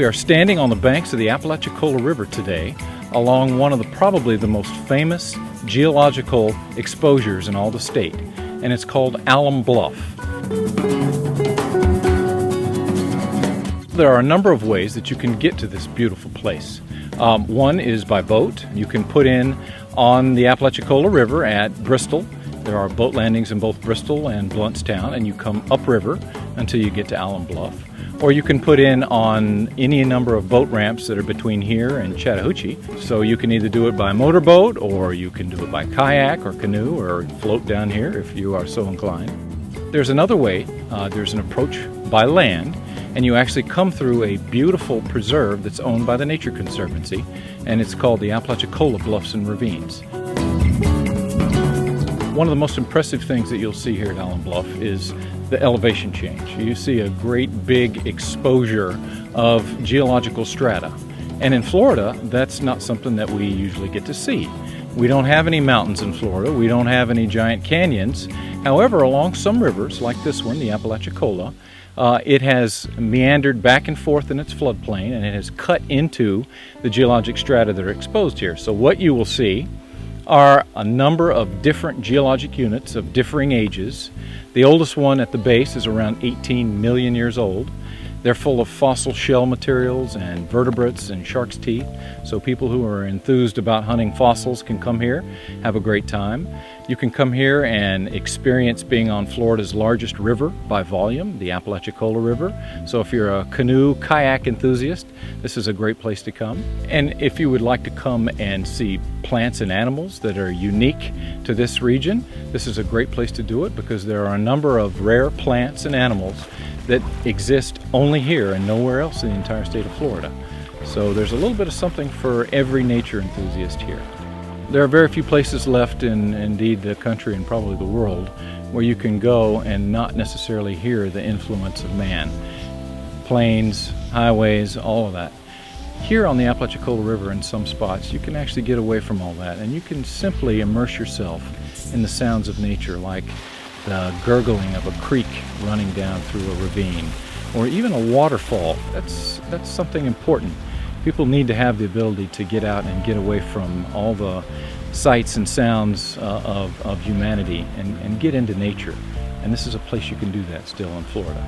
We are standing on the banks of the Apalachicola River today along one of probably the most famous geological exposures in all the state, and it's called Alum Bluff. There are a number of ways that you can get to this beautiful place. One is by boat. You can put in on the Apalachicola River at Bristol. There are boat landings in both Bristol and Blountstown, and you come upriver until you get to Alum Bluff. Or you can put in on any number of boat ramps that are between here and Chattahoochee. So you can either do it by motorboat, or you can do it by kayak or canoe, or float down here if you are so inclined. There's another way. There's an approach by land, and you actually come through a beautiful preserve that's owned by the Nature Conservancy, and it's called the Apalachicola Bluffs and Ravines. One of the most impressive things that you'll see here at Alum Bluff is the elevation change. You see a great big exposure of geological strata. And in Florida, that's not something that we usually get to see. We don't have any mountains in Florida. We don't have any giant canyons. However, along some rivers, like this one, the Apalachicola, it has meandered back and forth in its floodplain, and it has cut into the geologic strata that are exposed here. So what you will see are a number of different geologic units of differing ages. The oldest one at the base is around 18 million years old. They're full of fossil shell materials and vertebrates and shark's teeth, so people who are enthused about hunting fossils can come here, have a great time. You can come here and experience being on Florida's largest river by volume, the Apalachicola River. So if you're a canoe, kayak enthusiast, this is a great place to come. And if you would like to come and see plants and animals that are unique to this region, this is a great place to do it, because there are a number of rare plants and animals that exist only here and nowhere else in the entire state of Florida. So there's a little bit of something for every nature enthusiast here. There are very few places left in indeed the country and probably the world where you can go and not necessarily hear the influence of man. Plains, highways, all of that. Here on the Apalachicola River in some spots you can actually get away from all that, and you can simply immerse yourself in the sounds of nature, like the gurgling of a creek running down through a ravine, or even a waterfall. That's something important. People need to have the ability to get out and get away from all the sights and sounds of humanity and get into nature. And this is a place you can do that still in Florida.